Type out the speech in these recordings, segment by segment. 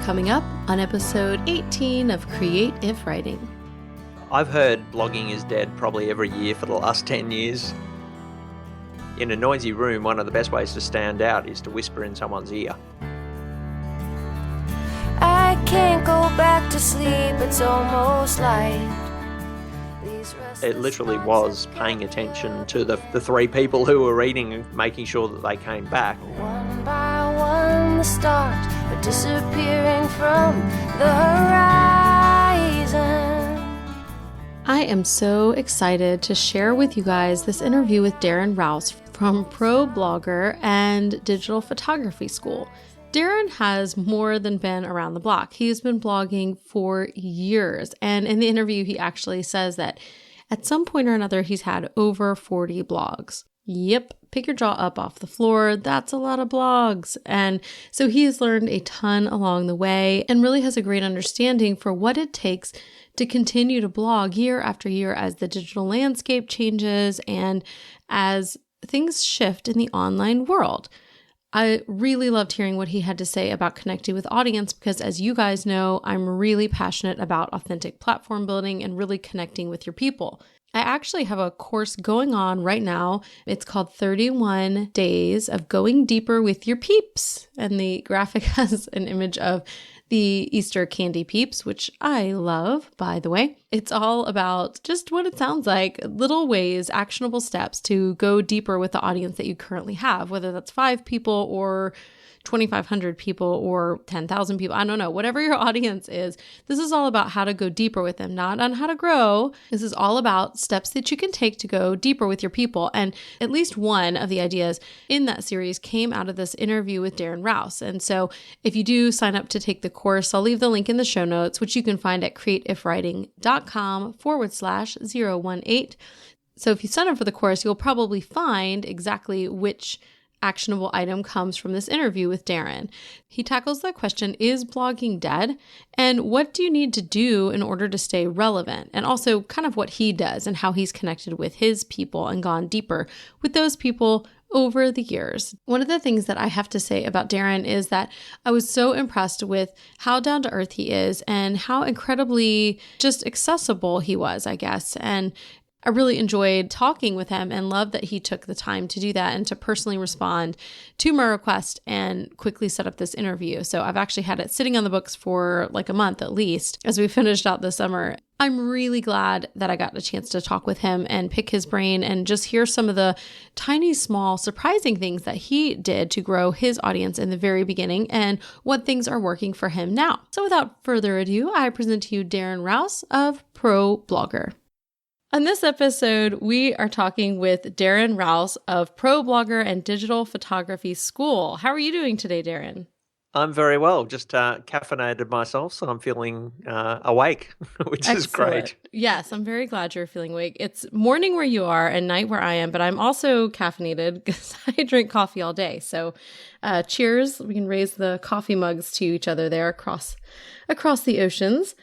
coming up on episode 18 of Creative Writing. I've heard blogging is dead probably every year for the last 10 years. In a noisy room, one of the best ways to stand out is to whisper in someone's ear. I can't go back to sleep, it's almost light. It literally was paying attention to the three people who were reading and making sure that they came back. One by one the stars are disappearing from the horizon. I am so excited to share with you guys this interview with Darren Rowse from Problogger and Digital Photography School. Darren has more than been around the block. He's been blogging for years, and in the interview he actually says that at some point or another, he's had over 40 blogs. Yep, pick your jaw up off the floor. That's a lot of blogs. And so he has learned a ton along the way and really has a great understanding for what it takes to continue to blog year after year as the digital landscape changes and as things shift in the online world. I really loved hearing what he had to say about connecting with audience because, as you guys know, I'm really passionate about authentic platform building and really connecting with your people. I actually have a course going on right now. It's called 31 Days of Going Deeper with Your Peeps. And the graphic has an image of the Easter candy peeps, which I love, by the way. It's all about just what it sounds like, little ways, actionable steps to go deeper with the audience that you currently have, whether that's 5 people or 2,500 people or 10,000 people. I don't know, whatever your audience is. This is all about how to go deeper with them, not on how to grow. This is all about steps that you can take to go deeper with your people. And at least one of the ideas in that series came out of this interview with Darren Rowse. And so if you do sign up to take the course, I'll leave the link in the show notes, which you can find at creativewriting.com/018. So if you sign up for the course, you'll probably find exactly which actionable item comes from this interview with Darren. He tackles the question, is blogging dead? And what do you need to do in order to stay relevant? And also kind of what he does and how he's connected with his people and gone deeper with those people over the years. One of the things that I have to say about Darren is that I was so impressed with how down to earth he is and how incredibly just accessible he was, I guess. And I really enjoyed talking with him and love that he took the time to do that and to personally respond to my request and quickly set up this interview. So I've actually had it sitting on the books for like a month at least as we finished out the summer. I'm really glad that I got a chance to talk with him and pick his brain and just hear some of the tiny, small, surprising things that he did to grow his audience in the very beginning and what things are working for him now. So without further ado, I present to you Darren Rowse of Problogger. On this episode, we are talking with Darren Rowse of Problogger and Digital Photography School. How are you doing today, Darren? I'm very well. Just caffeinated myself, so I'm feeling awake, which Excellent. Is great. Yes, I'm very glad you're feeling awake. It's morning where you are and night where I am, but I'm also caffeinated because I drink coffee all day. So cheers. We can raise the coffee mugs to each other there across the oceans.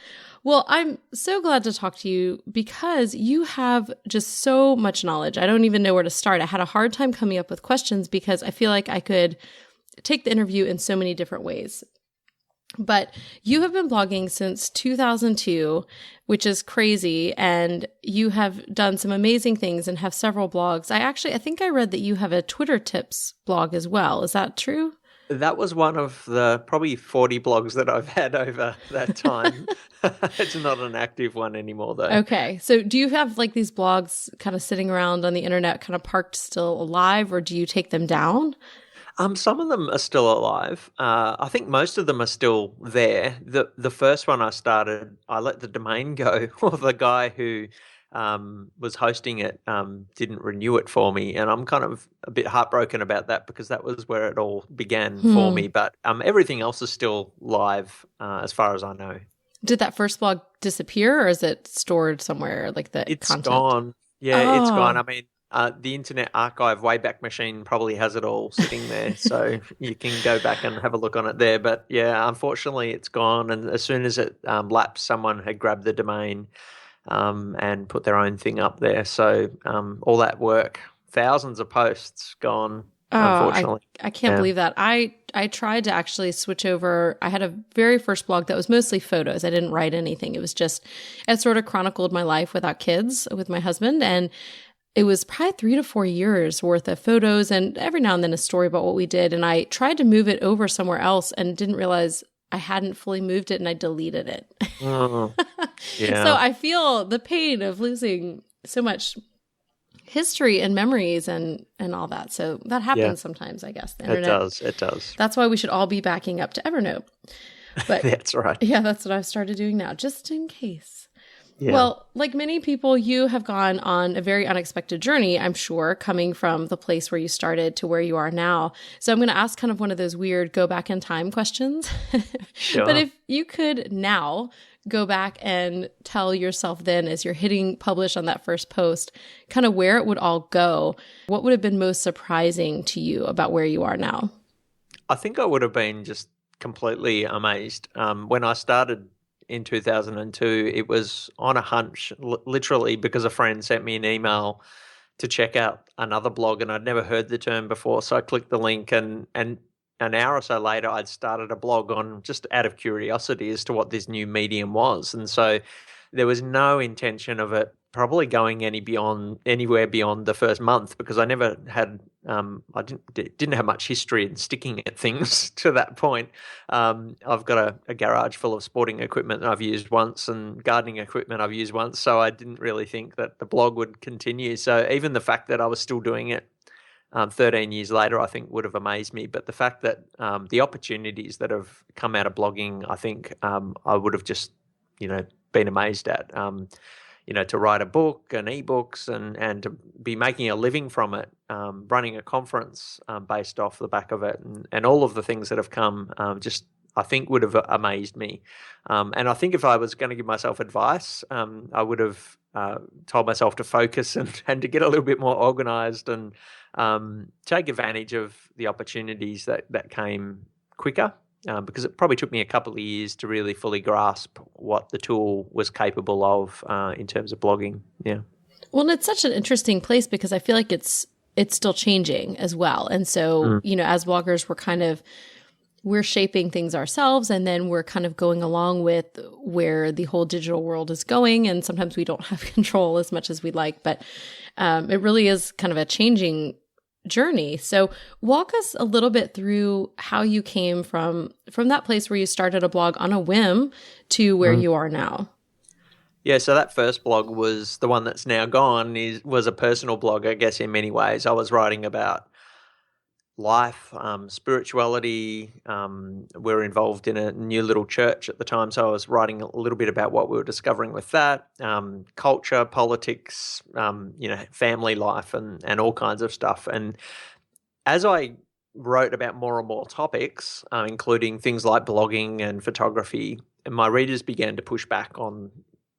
Well, I'm so glad to talk to you because you have just so much knowledge. I don't even know where to start. I had a hard time coming up with questions because I feel like I could take the interview in so many different ways. But you have been blogging since 2002, which is crazy, and you have done some amazing things and have several blogs. I think I read that you have a Twitter tips blog as well. Is that true? That was one of the probably 40 blogs that I've had over that time. It's not an active one anymore, though. Okay. So do you have like these blogs kind of sitting around on the internet, kind of parked still alive, or do you take them down? Some of them are still alive. I think most of them are still there. The first one I started, I let the domain go. Well, the guy who was hosting it didn't renew it for me, and I'm kind of a bit heartbroken about that because that was where it all began for me. But everything else is still live as far as I know. Did that first blog disappear, or is it stored somewhere, like the It's content? gone. Yeah, It's gone. I mean, the Internet Archive Wayback Machine probably has it all sitting there, so you can go back and have a look on it there. But yeah, unfortunately, it's gone. And as soon as it lapsed, someone had grabbed the domain and put their own thing up there. So all that work, thousands of posts gone. Oh, unfortunately. I can't believe that. I tried to actually switch over. I had a very first blog that was mostly photos. I didn't write anything. It sort of chronicled my life without kids with my husband. And it was probably 3 to 4 years worth of photos and every now and then a story about what we did. And I tried to move it over somewhere else and didn't realize I hadn't fully moved it and I deleted it. Oh, yeah. So I feel the pain of losing so much history and memories and all that. So that happens sometimes, I guess. The internet. It does. That's why we should all be backing up to Evernote. But that's right. Yeah, that's what I've started doing now, just in case. Yeah. Well, like many people, you have gone on a very unexpected journey, I'm sure, coming from the place where you started to where you are now. So I'm going to ask kind of one of those weird go back in time questions. Sure. But if you could now go back and tell yourself then as you're hitting publish on that first post, kind of where it would all go, what would have been most surprising to you about where you are now? I think I would have been just completely amazed. When I started in 2002, it was on a hunch, literally because a friend sent me an email to check out another blog, and I'd never heard the term before. So I clicked the link, and an hour or so later, I'd started a blog on just out of curiosity as to what this new medium was. And so there was no intention of it probably going anywhere beyond the first month, because I never had I didn't have much history in sticking at things to that point. I've got a garage full of sporting equipment that I've used once and gardening equipment I've used once, so I didn't really think that the blog would continue. So even the fact that I was still doing it 13 years later, I think would have amazed me. But the fact that the opportunities that have come out of blogging, I think I would have just, been amazed at. To write a book and ebooks and to be making a living from it, running a conference based off the back of it, and all of the things that have come just, I think, would have amazed me. And I think if I was going to give myself advice, I would have told myself to focus and to get a little bit more organized and take advantage of the opportunities that came quicker. Because it probably took me a couple of years to really fully grasp what the tool was capable of in terms of blogging. Yeah. Well, and it's such an interesting place because I feel like it's still changing as well. And so, as bloggers, we're shaping things ourselves, and then we're kind of going along with where the whole digital world is going. And sometimes we don't have control as much as we'd like, but it really is kind of a changing journey. So walk us a little bit through how you came from that place where you started a blog on a whim to where you are now. Yeah, so that first blog was the one that's now gone, was a personal blog, I guess, in many ways. I was writing about life, spirituality. We were involved in a new little church at the time, so I was writing a little bit about what we were discovering with that, culture, politics, family life, and all kinds of stuff. And as I wrote about more and more topics, including things like blogging and photography, and my readers began to push back on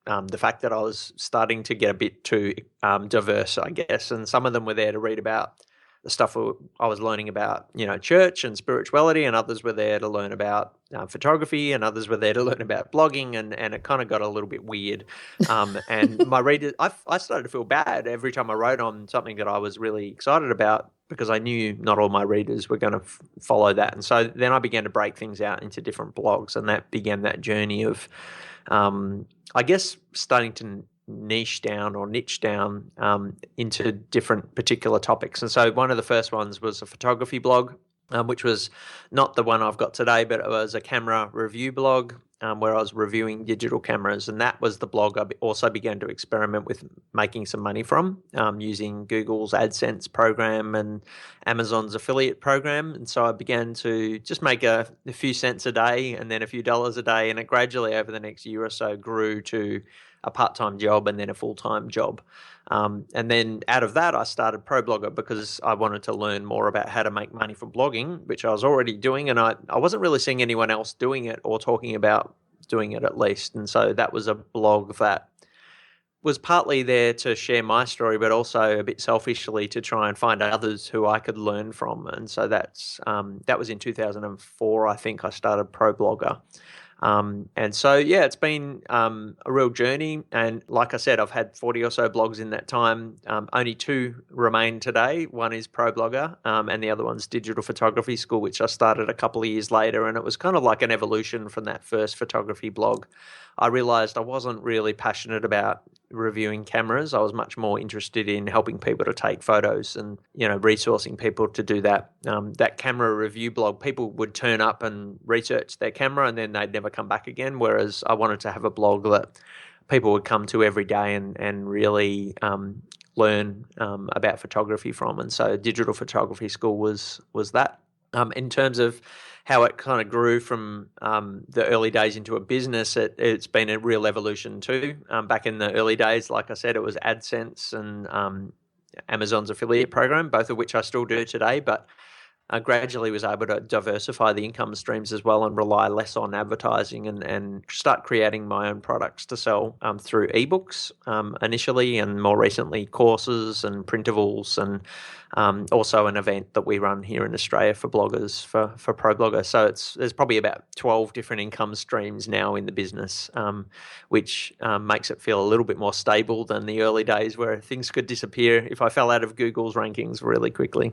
the fact that I was starting to get a bit too diverse, I guess. And some of them were there to read about the stuff I was learning about, church and spirituality, and others were there to learn about photography, and others were there to learn about blogging, and it kind of got a little bit weird. And my readers, I started to feel bad every time I wrote on something that I was really excited about, because I knew not all my readers were going to follow that. And so then I began to break things out into different blogs, and that began that journey of, I guess, starting to niche down into different particular topics. And so one of the first ones was a photography blog, which was not the one I've got today, but it was a camera review blog where I was reviewing digital cameras. And that was the blog I also began to experiment with making some money from, using Google's AdSense program and Amazon's affiliate program. And so I began to just make a few cents a day and then a few dollars a day. And it gradually over the next year or so grew to a part-time job and then a full-time job. And then out of that, I started Problogger because I wanted to learn more about how to make money from blogging, which I was already doing. And I wasn't really seeing anyone else doing it or talking about doing it at least. And so that was a blog that was partly there to share my story, but also a bit selfishly to try and find others who I could learn from. And so that was in 2004, I think I started Problogger. And so, yeah, it's been a real journey. And like I said, I've had 40 or so blogs in that time. Only 2 remain today. One is Problogger, and the other one's Digital Photography School, which I started a couple of years later. And it was kind of like an evolution from that first photography blog. I realized I wasn't really passionate about reviewing cameras. I was much more interested in helping people to take photos and, resourcing people to do that. That camera review blog, people would turn up and research their camera and then they'd never come back again. Whereas I wanted to have a blog that people would come to every day and really learn about photography from. And so Digital Photography School was that. In terms of how it kind of grew from the early days into a business, it's been a real evolution too. Back in the early days, like I said, it was AdSense and Amazon's affiliate program, both of which I still do today, but gradually was able to diversify the income streams as well and rely less on advertising and start creating my own products to sell through ebooks initially, and more recently courses and printables, and also an event that we run here in Australia for bloggers, for Problogger. So there's probably about 12 different income streams now in the business, which makes it feel a little bit more stable than the early days where things could disappear if I fell out of Google's rankings really quickly.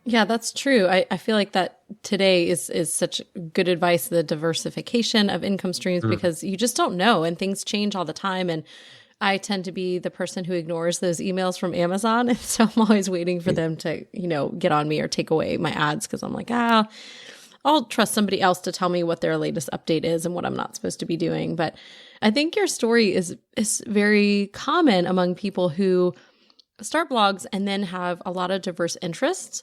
Yeah, that's true. I feel like that today is such good advice, the diversification of income streams, because you just don't know and things change all the time. And I tend to be the person who ignores those emails from Amazon. And so I'm always waiting for them to, get on me or take away my ads, because I'm like, I'll trust somebody else to tell me what their latest update is and what I'm not supposed to be doing. But I think your story is very common among people who start blogs and then have a lot of diverse interests,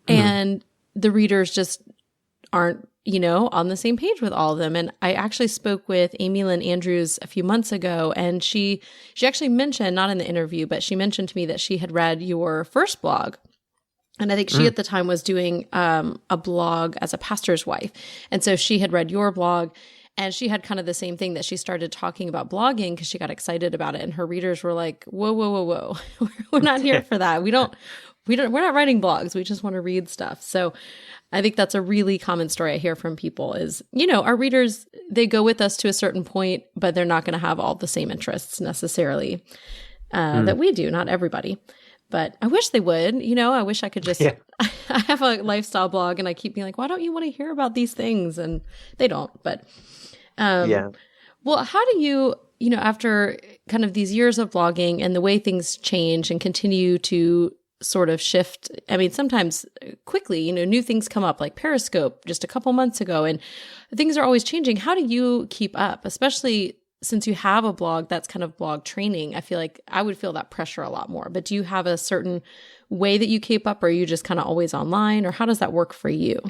and the readers just aren't, on the same page with all of them. And I actually spoke with Amy Lynn Andrews a few months ago, and she actually mentioned, not in the interview, but she mentioned to me that she had read your first blog. And I think she at the time was doing a blog as a pastor's wife. And so she had read your blog, and she had kind of the same thing, that she started talking about blogging because she got excited about it. And her readers were like, whoa, whoa, whoa, whoa. We're not here for that. We're not writing blogs. We just want to read stuff. So I think that's a really common story I hear from people is, our readers, they go with us to a certain point, but they're not going to have all the same interests necessarily that we do. Not everybody. But I wish they would. I wish I could just, I have a lifestyle blog and I keep being like, why don't you want to hear about these things? And they don't. But well, how do you, after kind of these years of blogging and the way things change and continue to sort of shift, I mean, sometimes quickly, new things come up like Periscope just a couple months ago, and things are always changing. How do you keep up, especially since you have a blog that's kind of blog training? I feel like I would feel that pressure a lot more, but do you have a certain way that you keep up, or are you just kind of always online, or how does that work for you?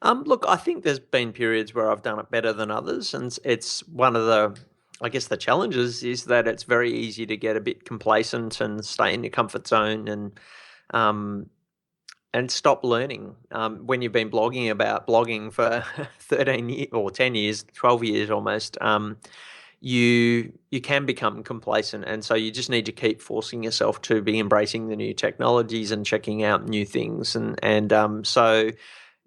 Look, I think there's been periods where I've done it better than others, and it's one of the challenges is that it's very easy to get a bit complacent and stay in your comfort zone and stop learning. When you've been blogging for 13 years or 10 years, 12 years almost, you can become complacent, and so you just need to keep forcing yourself to be embracing the new technologies and checking out new things, and so.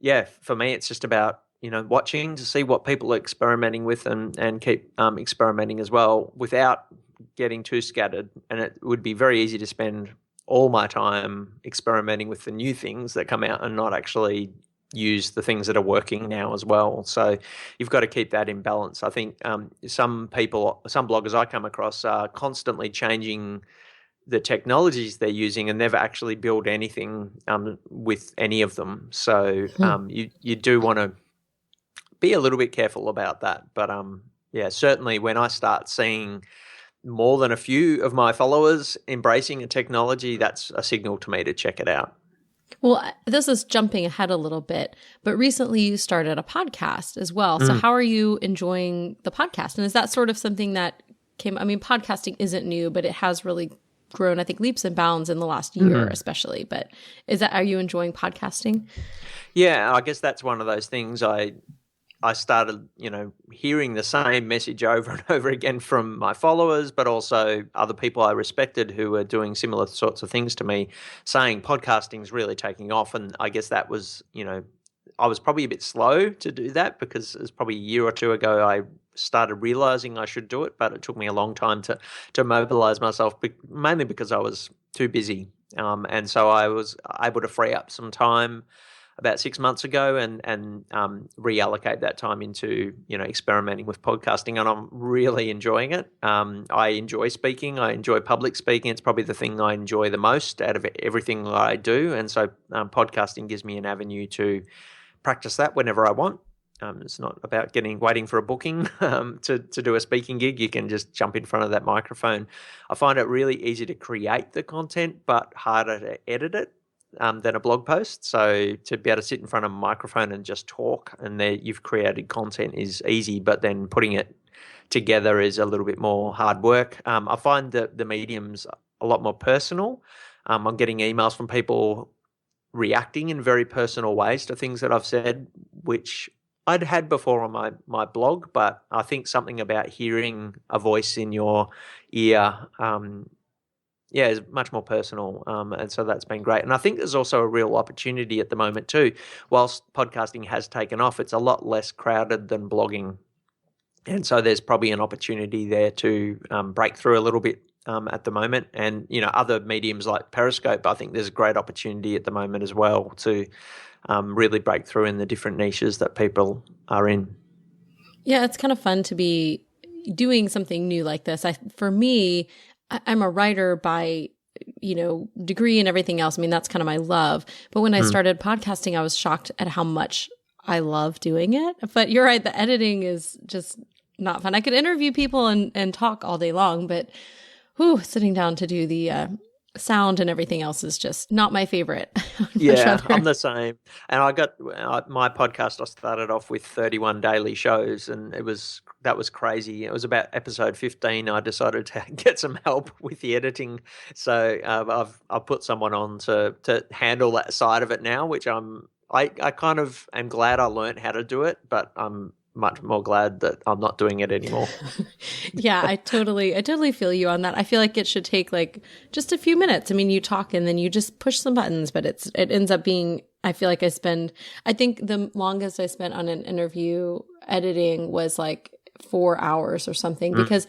Yeah, for me, it's just about, watching to see what people are experimenting with and keep experimenting as well without getting too scattered. And it would be very easy to spend all my time experimenting with the new things that come out and not actually use the things that are working now as well. So you've got to keep that in balance. I think some bloggers I come across are constantly changing the technologies they're using and never actually build anything with any of them. So you do want to be a little bit careful about that. But certainly when I start seeing more than a few of my followers embracing a technology, that's a signal to me to check it out. Well, this is jumping ahead a little bit, but recently you started a podcast as well. So how are you enjoying the podcast? And is that sort of something that podcasting isn't new, but it has really grown, I think, leaps and bounds in the last year, especially. But are you enjoying podcasting? Yeah, I guess that's one of those things. I started, hearing the same message over and over again from my followers, but also other people I respected who were doing similar sorts of things to me, saying podcasting is really taking off. And I guess that was, I was probably a bit slow to do that because it was probably a year or two ago I started realizing I should do it, but it took me a long time to mobilize myself, mainly because I was too busy. And so I was able to free up some time about 6 months ago and reallocate that time into, experimenting with podcasting, and I'm really enjoying it. I enjoy speaking. I enjoy public speaking. It's probably the thing I enjoy the most out of everything that I do, and so podcasting gives me an avenue to practice that whenever I want. It's not about waiting for a booking to do a speaking gig. You can just jump in front of that microphone. I find it really easy to create the content, but harder to edit it than a blog post. So to be able to sit in front of a microphone and just talk, and there you've created content, is easy, but then putting it together is a little bit more hard work. I find that the medium's a lot more personal. I'm getting emails from people reacting in very personal ways to things that I've said, which I'd had before on my blog, but I think something about hearing a voice in your ear is much more personal, and so that's been great. And I think there's also a real opportunity at the moment too. Whilst podcasting has taken off, it's a lot less crowded than blogging, and so there's probably an opportunity there to break through a little bit at the moment. And other mediums like Periscope, I think there's a great opportunity at the moment as well to really break through in the different niches that people are in. Yeah, it's kind of fun to be doing something new like this. For me, I'm a writer by, degree and everything else. I mean, that's kind of my love. But when I started podcasting, I was shocked at how much I love doing it. But you're right, the editing is just not fun. I could interview people and talk all day long, but sitting down to do the sound and everything else is just not my favorite. Yeah, I'm the same. And I got my podcast, I started off with 31 daily shows, and that was crazy. It was about episode 15 I decided to get some help with the editing. So I've put someone on to handle that side of it now, which I kind of am glad I learned how to do it, but I'm much more glad that I'm not doing it anymore. Yeah, I totally feel you on that. I feel like it should take just a few minutes. I mean, you talk and then you just push some buttons, but it ends up being, I feel like I think the longest I spent on an interview editing was 4 hours or something, because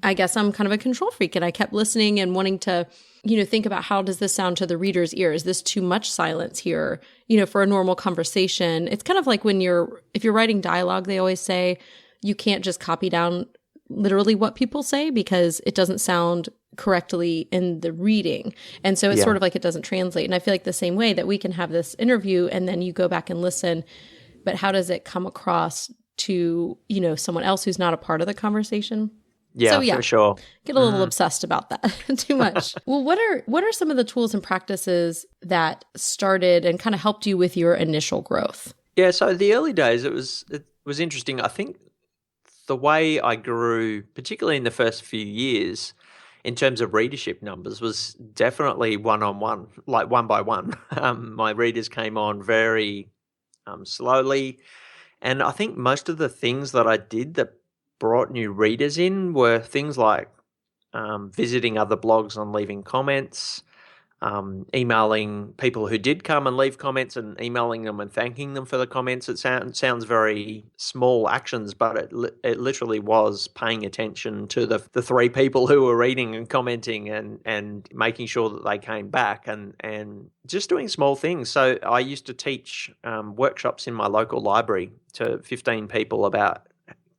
I guess I'm kind of a control freak, and I kept listening and wanting to, think about, how does this sound to the reader's ear? Is this too much silence here, for a normal conversation? It's kind of like if you're writing dialogue, they always say you can't just copy down literally what people say because it doesn't sound correctly in the reading. And so it's sort of like it doesn't translate. And I feel like the same way that we can have this interview and then you go back and listen, but how does it come across to, someone else who's not a part of the conversation? Yeah, for sure. Get a little obsessed about that too much. Well, what are some of the tools and practices that started and kind of helped you with your initial growth? Yeah, so the early days, it was interesting. I think the way I grew, particularly in the first few years, in terms of readership numbers, was definitely one-on-one, one by one. My readers came on very slowly, and I think most of the things that I did that brought new readers in were things like visiting other blogs and leaving comments, emailing people who did come and leave comments and emailing them and thanking them for the comments. It sounds very small actions, but it literally was paying attention to the three people who were reading and commenting and making sure that they came back and just doing small things. So I used to teach workshops in my local library to 15 people about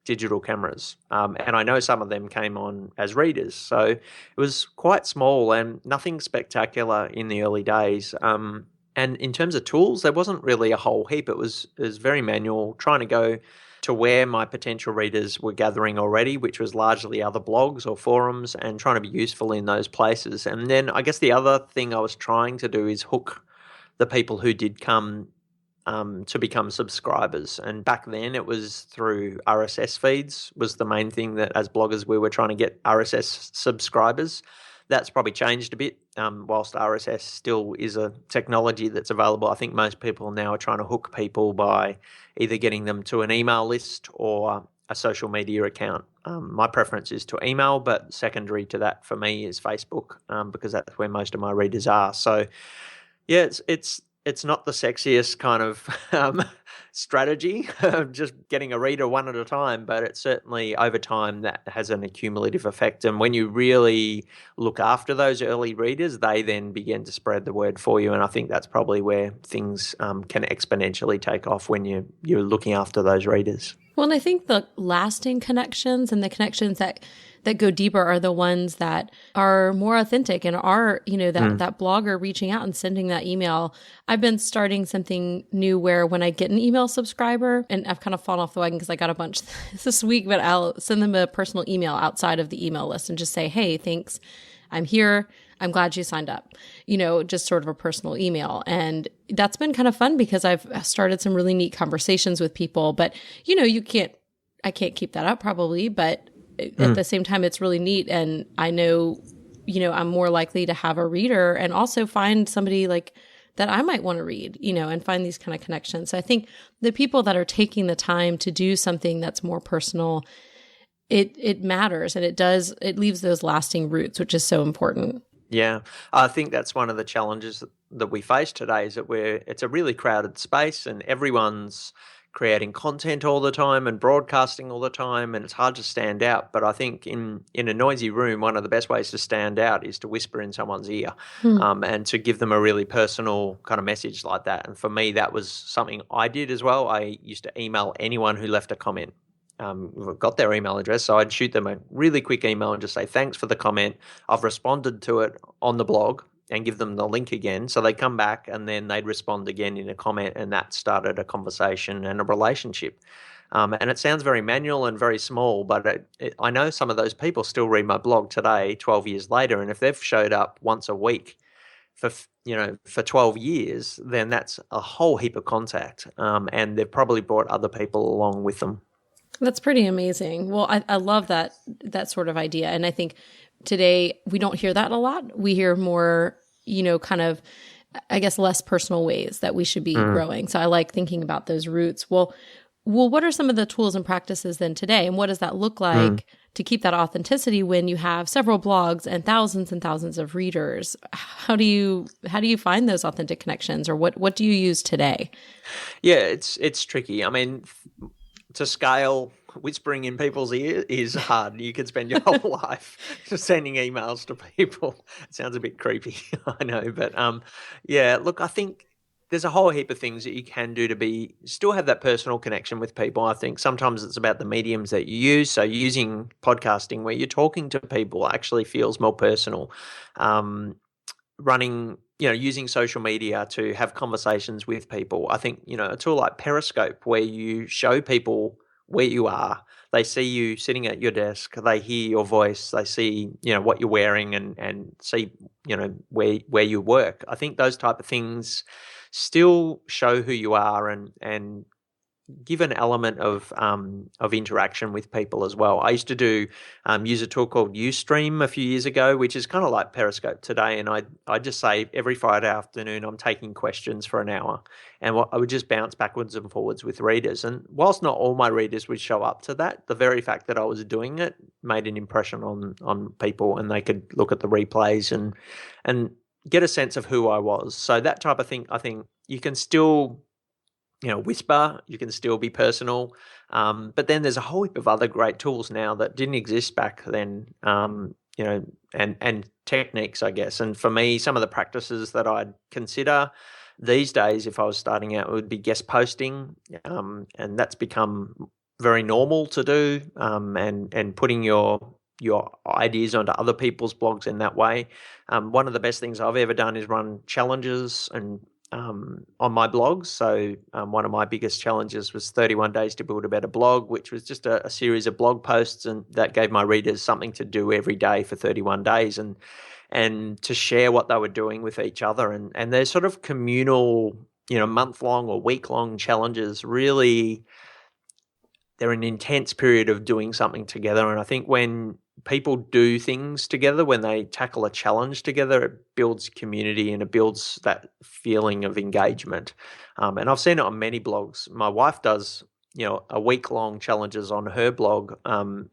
digital cameras. And I know some of them came on as readers. So it was quite small and nothing spectacular in the early days. And in terms of tools, there wasn't really a whole heap. It was very manual, trying to go to where my potential readers were gathering already, which was largely other blogs or forums, and trying to be useful in those places. And then I guess the other thing I was trying to do is hook the people who did come to become subscribers. And back then it was through RSS feeds was the main thing that as bloggers we were trying to get RSS subscribers. That's probably changed a bit. Whilst RSS still is a technology that's available, I think most people now are trying to hook people by either getting them to an email list or a social media account. My preference is to email, but secondary to that for me is Facebook, because that's where most of my readers are. So yeah, it's it's not the sexiest kind of strategy, just getting a reader one at a time, but it's certainly over time that has an accumulative effect. And when you really look after those early readers, they then begin to spread the word for you. And I think that's probably where things can exponentially take off when you're looking after those readers. Well, and I think the lasting connections and the connections that go deeper are the ones that are more authentic and are, that blogger reaching out and sending that email. I've been starting something new where when I get an email subscriber, and I've kind of fallen off the wagon because I got a bunch this week, but I'll send them a personal email outside of the email list and just say, hey, thanks. I'm here. I'm glad you signed up, just sort of a personal email. And that's been kind of fun because I've started some really neat conversations with people, but I can't keep that up probably, but at the same time, it's really neat. And I know, I'm more likely to have a reader and also find somebody like that I might want to read, and find these kind of connections. So I think the people that are taking the time to do something that's more personal, it matters, and it leaves those lasting roots, which is so important. Yeah, I think that's one of the challenges that we face today is that it's a really crowded space and everyone's creating content all the time and broadcasting all the time, and it's hard to stand out. But I think in a noisy room, one of the best ways to stand out is to whisper in someone's ear and to give them a really personal kind of message like that. And for me, that was something I did as well. I used to email anyone who left a comment. Got their email address, so I'd shoot them a really quick email and just say, thanks for the comment. I've responded to it on the blog, and give them the link again. So they come back and then they'd respond again in a comment, and that started a conversation and a relationship. And it sounds very manual and very small, but I know some of those people still read my blog today, 12 years later, and if they've showed up once a week for 12 years, then that's a whole heap of contact, and they've probably brought other people along with them. That's pretty amazing. Well, I love that sort of idea. And I think today we don't hear that a lot. We hear more, kind of, I guess, less personal ways that we should be growing. So I like thinking about those roots. Well, what are some of the tools and practices then today? And what does that look like to keep that authenticity when you have several blogs and thousands of readers? How do you find those authentic connections, or what do you use today? Yeah, it's tricky. I mean, to scale, whispering in people's ear is hard. You could spend your whole life just sending emails to people. It sounds a bit creepy, I know. But look, I think there's a whole heap of things that you can do to still have that personal connection with people. I think sometimes it's about the mediums that you use. So using podcasting where you're talking to people actually feels more personal. Using social media to have conversations with people. I think, a tool like Periscope where you show people where you are. They see you sitting at your desk. They hear your voice. They see, what you're wearing and see, where you work. I think those type of things still show who you are and give an element of interaction with people as well. I used to use a tool called Ustream a few years ago, which is kind of like Periscope today. And I just say every Friday afternoon I'm taking questions for an hour, and I would just bounce backwards and forwards with readers. And whilst not all my readers would show up to that, the very fact that I was doing it made an impression on people, and they could look at the replays and get a sense of who I was. So that type of thing, I think you can still whisper, you can still be personal. But then there's a whole heap of other great tools now that didn't exist back then, and techniques, I guess. And for me, some of the practices that I'd consider these days, if I was starting out, would be guest posting. And that's become very normal to do, and putting your ideas onto other people's blogs in that way. One of the best things I've ever done is run challenges and on my blogs. So one of my biggest challenges was 31 days to build a better blog, which was just a series of blog posts, and that gave my readers something to do every day for 31 days and to share what they were doing with each other. And they're sort of communal, month-long or week-long challenges. Really, they're an intense period of doing something together. And I think when people do things together, when they tackle a challenge together, it builds community and it builds that feeling of engagement. And I've seen it on many blogs. My wife does a week-long challenges on her blog.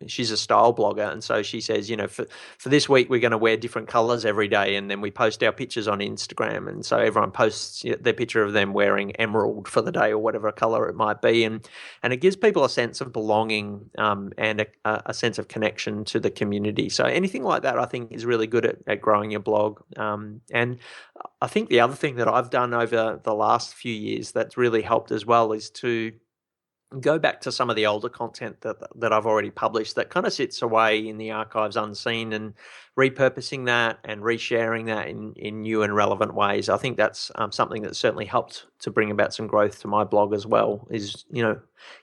She's a style blogger, and so she says, for this week we're going to wear different colors every day, and then we post our pictures on Instagram, and so everyone posts their picture of them wearing emerald for the day or whatever color it might be, and it gives people a sense of belonging and a sense of connection to the community. So anything like that, I think, is really good at growing your blog. And I think the other thing that I've done over the last few years that's really helped as well is to go back to some of the older content that I've already published that kind of sits away in the archives unseen, and repurposing that and resharing that in new and relevant ways. I think that's something that's certainly helped to bring about some growth to my blog as well, is,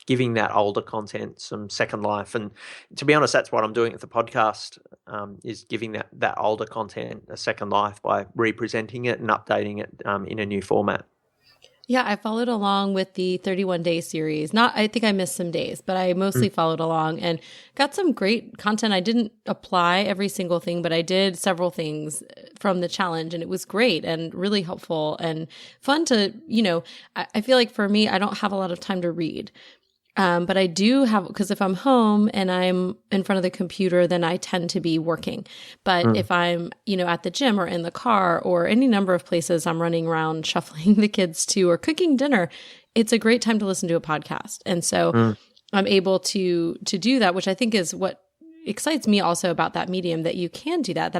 giving that older content some second life. And to be honest, that's what I'm doing with the podcast, is giving that older content a second life by representing it and updating it in a new format. Yeah, I followed along with the 31-day series. I think I missed some days, but I mostly followed along and got some great content. I didn't apply every single thing, but I did several things from the challenge, and it was great and really helpful and fun to, I feel like for me, I don't have a lot of time to read. But I do have, because if I'm home and I'm in front of the computer, then I tend to be working. But if I'm, at the gym or in the car or any number of places I'm running around shuffling the kids to or cooking dinner, it's a great time to listen to a podcast. And so I'm able to do that, which I think is what excites me also about that medium, that you can do that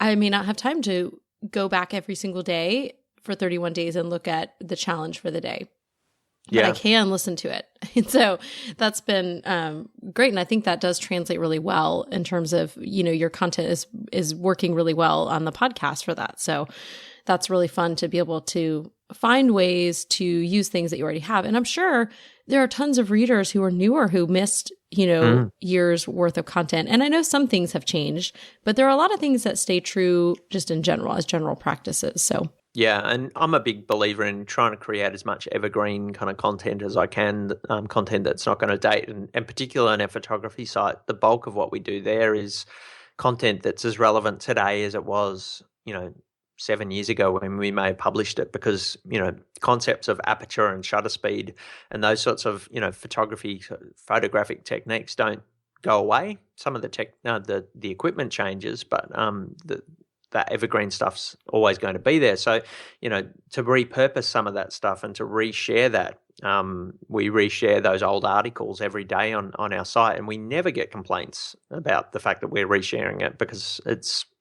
I may not have time to go back every single day for 31 days and look at the challenge for the day. But I can listen to it. And so that's been great. And I think that does translate really well in terms of, your content is working really well on the podcast for that. So that's really fun to be able to find ways to use things that you already have. And I'm sure there are tons of readers who are newer who missed, years worth of content. And I know some things have changed, but there are a lot of things that stay true just in general as general practices. So yeah, and I'm a big believer in trying to create as much evergreen kind of content as I can, content that's not going to date. And particularly on our photography site, the bulk of what we do there is content that's as relevant today as it was, 7 years ago when we may have published it, because, concepts of aperture and shutter speed and those sorts of, photographic techniques don't go away. Some of the equipment changes, but that evergreen stuff's always going to be there. So, to repurpose some of that stuff and to reshare that, we reshare those old articles every day on our site, and we never get complaints about the fact that we're resharing it, because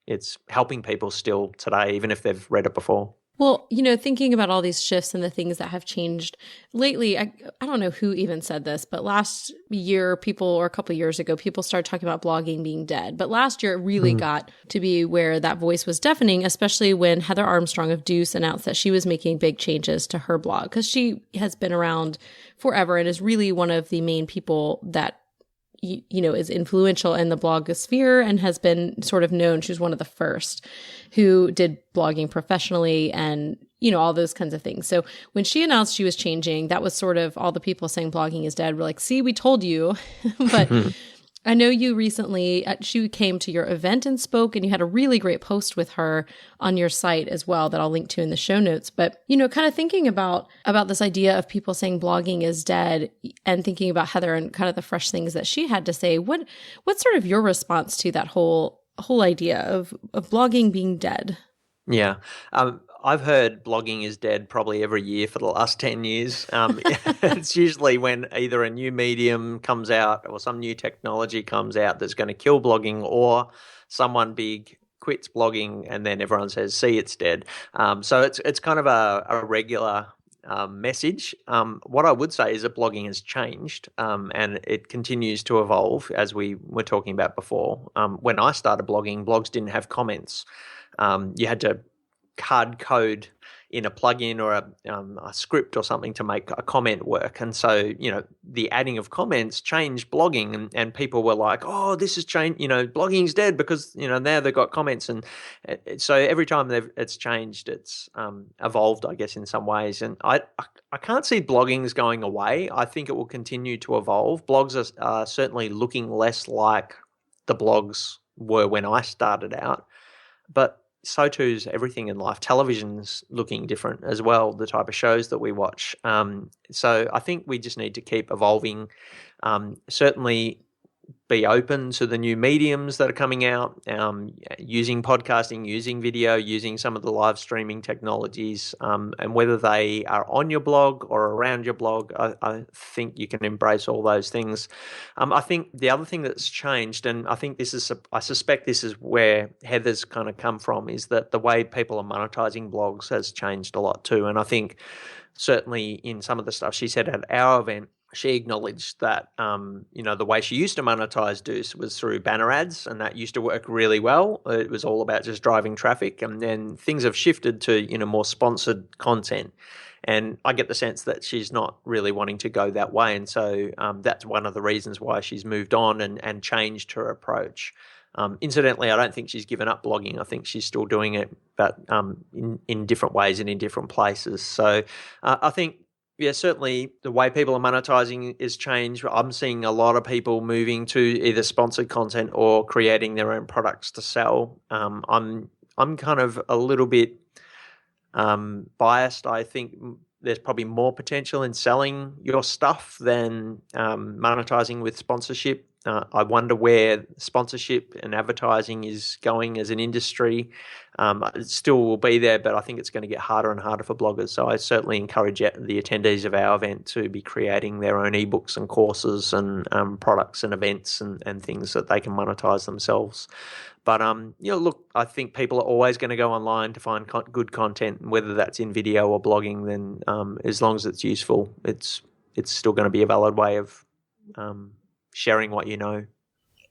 it's helping people still today, even if they've read it before. Well, thinking about all these shifts and the things that have changed lately, I don't know who even said this, but last year, or a couple of years ago, people started talking about blogging being dead. But last year, it really got to be where that voice was deafening, especially when Heather Armstrong of Deuce announced that she was making big changes to her blog, because she has been around forever and is really one of the main people that is influential in the blogosphere and has been sort of known. She was one of the first who did blogging professionally and, all those kinds of things. So when she announced she was changing, that was sort of all the people saying blogging is dead. We're like, see, we told you. But I know you recently, she came to your event and spoke, and you had a really great post with her on your site as well that I'll link to in the show notes. But, kind of thinking about this idea of people saying blogging is dead, and thinking about Heather and kind of the fresh things that she had to say, what's sort of your response to that whole idea of blogging being dead? Yeah. I've heard blogging is dead probably every year for the last 10 years. It's usually when either a new medium comes out or some new technology comes out that's going to kill blogging, or someone big quits blogging and then everyone says, see, it's dead. So it's kind of a regular message. What I would say is that blogging has changed and it continues to evolve, as we were talking about before. When I started blogging, blogs didn't have comments. You had to hard code in a plugin or a script or something to make a comment work. And so, the adding of comments changed blogging, and people were like, oh, this has changed, blogging's dead because, now they've got comments. And so every time it's changed, it's evolved, I guess, in some ways. And I can't see blogging's going away. I think it will continue to evolve. Blogs are certainly looking less like the blogs were when I started out. But so too is everything in life. Television's looking different as well, the type of shows that we watch. So I think we just need to keep evolving. Certainly be open to the new mediums that are coming out, using podcasting, using video, using some of the live streaming technologies, and whether they are on your blog or around your blog, I think you can embrace all those things. I think the other thing that's changed, and I suspect this is where Heather's kind of come from, is that the way people are monetizing blogs has changed a lot too. And I think certainly in some of the stuff she said at our event, she acknowledged that, the way she used to monetize Deuce was through banner ads, and that used to work really well. It was all about just driving traffic, and then things have shifted to, more sponsored content. And I get the sense that she's not really wanting to go that way. And so that's one of the reasons why she's moved on and changed her approach. Incidentally, I don't think she's given up blogging. I think she's still doing it, but in different ways and in different places. So I think, yeah, certainly the way people are monetizing is changed. I'm seeing a lot of people moving to either sponsored content or creating their own products to sell. I'm kind of a little bit biased. I think there's probably more potential in selling your stuff than monetizing with sponsorship. I wonder where sponsorship and advertising is going as an industry. It still will be there, but I think it's going to get harder and harder for bloggers. So I certainly encourage the attendees of our event to be creating their own ebooks and courses and products and events and things that they can monetize themselves. But, look, I think people are always going to go online to find good content, whether that's in video or blogging. Then as long as it's useful, it's still going to be a valid way of sharing what you know.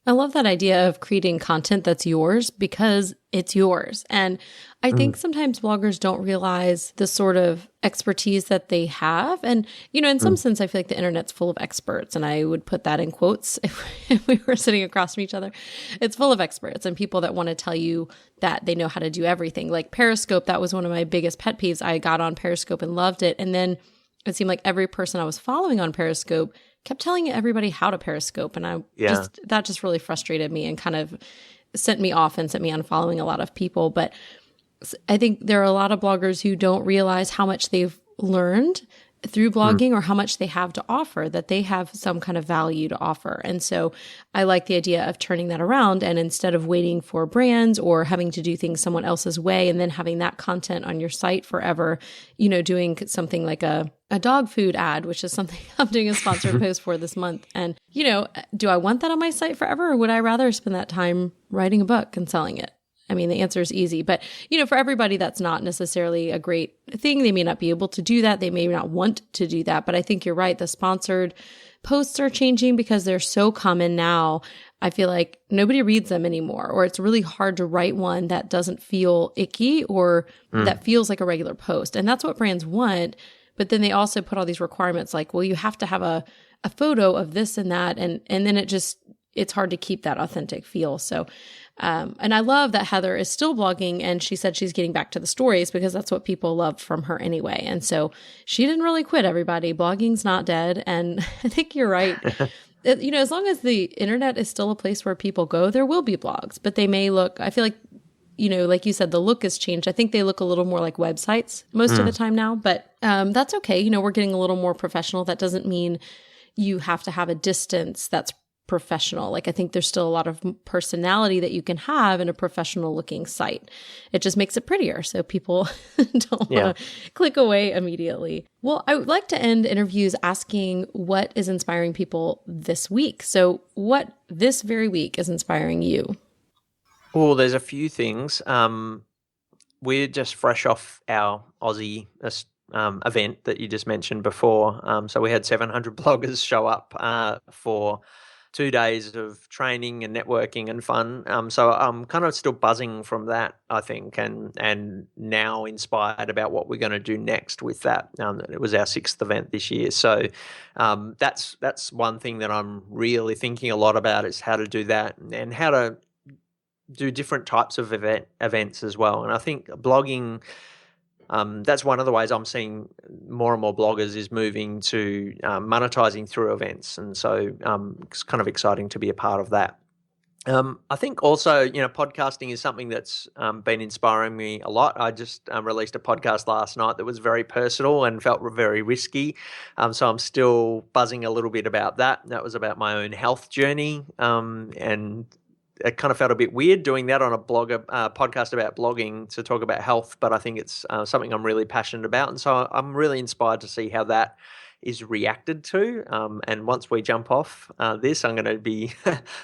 I love that idea of creating content that's yours because it's yours. And I think sometimes bloggers don't realize the sort of expertise that they have. And, in some sense, I feel like the internet's full of experts. And I would put that in quotes if we were sitting across from each other. It's full of experts and people that want to tell you that they know how to do everything. Like Periscope, that was one of my biggest pet peeves. I got on Periscope and loved it. And then it seemed like every person I was following on Periscope kept telling everybody how to Periscope. And that just really frustrated me and kind of sent me off and sent me unfollowing a lot of people. But I think there are a lot of bloggers who don't realize how much they've learned through blogging or how much they have to offer, that they have some kind of value to offer. And so I like the idea of turning that around, and instead of waiting for brands or having to do things someone else's way and then having that content on your site forever, doing something like a dog food ad, which is something I'm doing a sponsored post for this month. And, do I want that on my site forever, or would I rather spend that time writing a book and selling it? I mean, the answer is easy, but, for everybody, that's not necessarily a great thing. They may not be able to do that. They may not want to do that, but I think you're right. The sponsored posts are changing because they're so common now. I feel like nobody reads them anymore, or it's really hard to write one that doesn't feel icky or that feels like a regular post. And that's what brands want. But then they also put all these requirements like, well, you have to have a photo of this and that. And then it's hard to keep that authentic feel. So, and I love that Heather is still blogging, and she said she's getting back to the stories because that's what people love from her anyway. And so she didn't really quit, everybody. Blogging's not dead. And I think you're right. As long as the internet is still a place where people go, there will be blogs, but they may look, I feel like, like you said, the look has changed. I think they look a little more like websites most of the time now, but that's okay. We're getting a little more professional. That doesn't mean you have to have a distance that's professional. Like, I think there's still a lot of personality that you can have in a professional looking site. It just makes it prettier, so people don't want to click away immediately. Well, I would like to end interviews asking what is inspiring people this week. So what this very week is inspiring you? Well, there's a few things. We're just fresh off our Aussie event that you just mentioned before. So we had 700 bloggers show up for 2 days of training and networking and fun. So I'm kind of still buzzing from that, I think, and now inspired about what we're going to do next with that. It was our 6th event this year. So that's one thing that I'm really thinking a lot about, is how to do that and how to do different types of events as well. And I think blogging, that's one of the ways I'm seeing more and more bloggers is moving to monetizing through events. And so it's kind of exciting to be a part of that. I think also, podcasting is something that's been inspiring me a lot. I just released a podcast last night that was very personal and felt very risky. So I'm still buzzing a little bit about that. That was about my own health journey. And it kind of felt a bit weird doing that on a podcast about blogging to talk about health, but I think it's something I'm really passionate about. And so I'm really inspired to see how that is reacted to. And once we jump off this, I'm going to be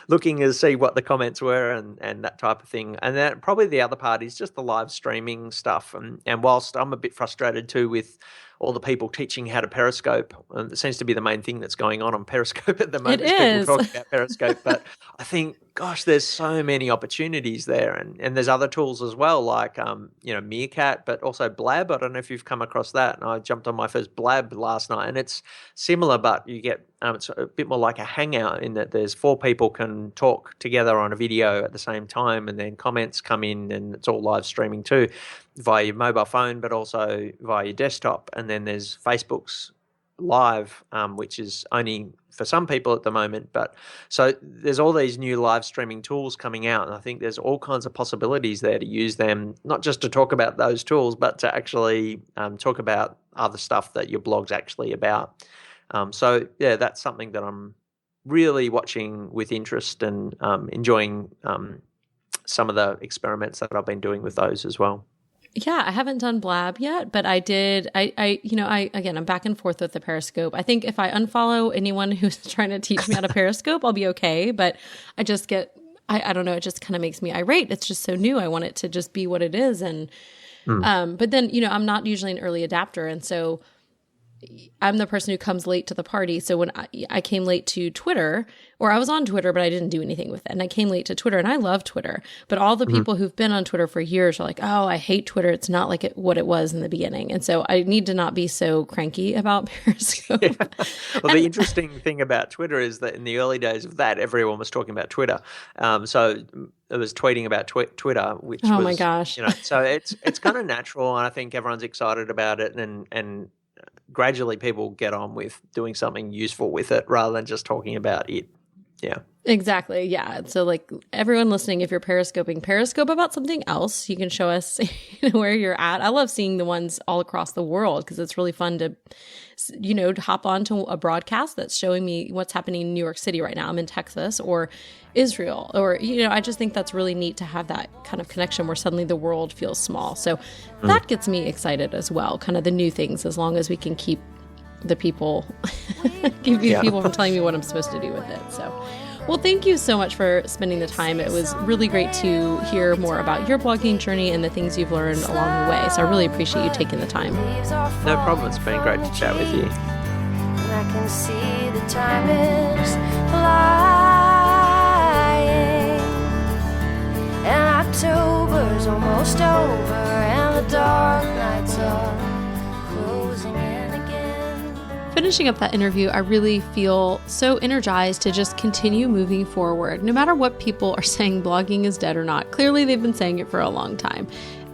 looking to see what the comments were and that type of thing. And then probably the other part is just the live streaming stuff. And whilst I'm a bit frustrated too with all the people teaching how to Periscope, it seems to be the main thing that's going on Periscope at the moment. It is. People talking about Periscope, but I think, gosh, there's so many opportunities there, and there's other tools as well, like Meerkat, but also Blab. I don't know if you've come across that. And I jumped on my first Blab last night, and it's similar, but you get it's a bit more like a hangout in that there's 4 people can talk together on a video at the same time, and then comments come in, and it's all live streaming too via your mobile phone, but also via your desktop. And then there's Facebook's Live, which is only for some people at the moment. But so there's all these new live streaming tools coming out, and I think there's all kinds of possibilities there to use them, not just to talk about those tools, but to actually talk about other stuff that your blog's actually about. So yeah, that's something that I'm really watching with interest and enjoying some of the experiments that I've been doing with those as well. Yeah, I haven't done Blab yet, but I did. I'm back and forth with the Periscope. I think if I unfollow anyone who's trying to teach me how to Periscope, I'll be okay. But I just I don't know, it just kind of makes me irate. It's just so new. I want it to just be what it is. And, but then, I'm not usually an early adapter. And so I'm the person who comes late to the party. So when I came late to Twitter, or I was on Twitter, but I didn't do anything with it. And I came late to Twitter, and I love Twitter. But all the people who've been on Twitter for years are like, oh, I hate Twitter. It's not like what it was in the beginning. And so I need to not be so cranky about Periscope. Yeah. Well, the interesting thing about Twitter is that in the early days of that, everyone was talking about Twitter. So it was tweeting about Twitter, which was, my gosh. So it's kind of natural, and I think everyone's excited about it, and gradually people get on with doing something useful with it rather than just talking about it. Yeah. Exactly. Yeah. So like everyone listening, if you're Periscope about something else, you can show us where you're at. I love seeing the ones all across the world because it's really fun to, hop onto a broadcast that's showing me what's happening in New York City right now. I'm in Texas or Israel, or, I just think that's really neat to have that kind of connection where suddenly the world feels small. So that gets me excited as well, kind of the new things, as long as we can keep the people, people from telling me what I'm supposed to do with it. So, well, thank you so much for spending the time. It was really great to hear more about your blogging journey and the things you've learned along the way. So I really appreciate you taking the time. No problem. It's been great to chat with you. And I can see the time is flying, and October's almost over, and the dark nights are closing in again. Finishing up that interview, I really feel so energized to just continue moving forward. No matter what people are saying blogging is dead or not, clearly they've been saying it for a long time,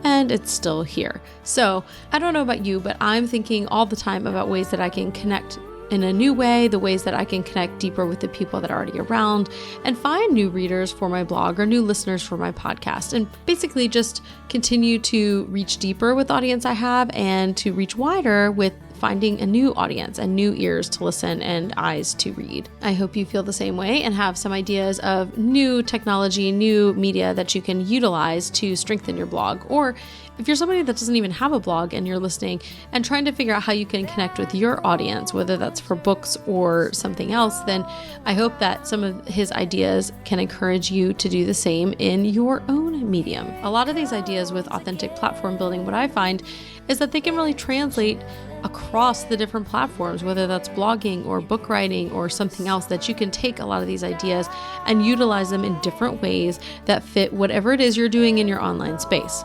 and it's still here. So I don't know about you, but I'm thinking all the time about ways that I can connect in a new way, the ways that I can connect deeper with the people that are already around and find new readers for my blog or new listeners for my podcast, and basically just continue to reach deeper with the audience I have and to reach wider with finding a new audience and new ears to listen and eyes to read. I hope you feel the same way and have some ideas of new technology, new media that you can utilize to strengthen your blog. Or if you're somebody that doesn't even have a blog and you're listening and trying to figure out how you can connect with your audience, whether that's for books or something else, then I hope that some of his ideas can encourage you to do the same in your own medium. A lot of these ideas with authentic platform building, what I find is that they can really translate across the different platforms, whether that's blogging or book writing or something else, that you can take a lot of these ideas and utilize them in different ways that fit whatever it is you're doing in your online space.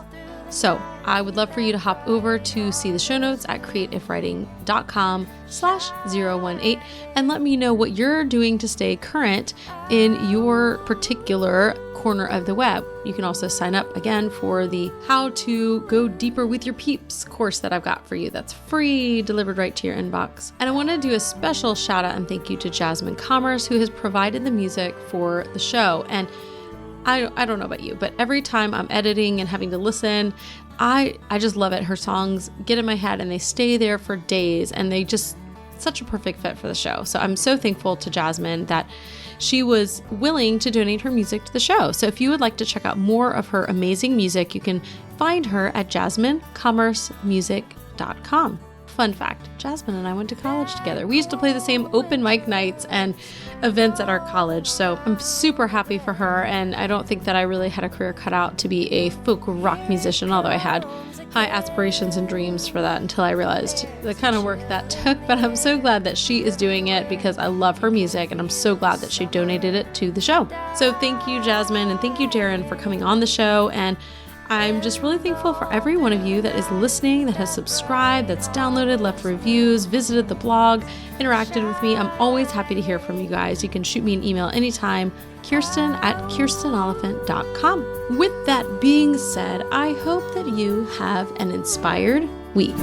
So I would love for you to hop over to see the show notes at creativewriting.com/018 and let me know what you're doing to stay current in your particular corner of the web. You can also sign up again for the How to Go Deeper with Your Peeps course that I've got for you. That's free, delivered right to your inbox. And I want to do a special shout out and thank you to Jasmine Commerce, who has provided the music for the show. And I don't know about you, but every time I'm editing and having to listen, I just love it. Her songs get in my head and they stay there for days, and they just such a perfect fit for the show. So I'm so thankful to Jasmine that she was willing to donate her music to the show. So if you would like to check out more of her amazing music, you can find her at jasminecommercemusic.com. Fun fact, Jasmine and I went to college together. We used to play the same open mic nights and events at our college. So I'm super happy for her. And I don't think that I really had a career cut out to be a folk rock musician, although I had high aspirations and dreams for that until I realized the kind of work that took. But I'm so glad that she is doing it because I love her music, and I'm so glad that she donated it to the show. So thank you, Jasmine, and thank you, Darren, for coming on the show. And I'm just really thankful for every one of you that is listening, that has subscribed, that's downloaded, left reviews, visited the blog, interacted with me. I'm always happy to hear from you guys. You can shoot me an email anytime, kirsten@kirstenoliphant.com. With that being said, I hope that you have an inspired week.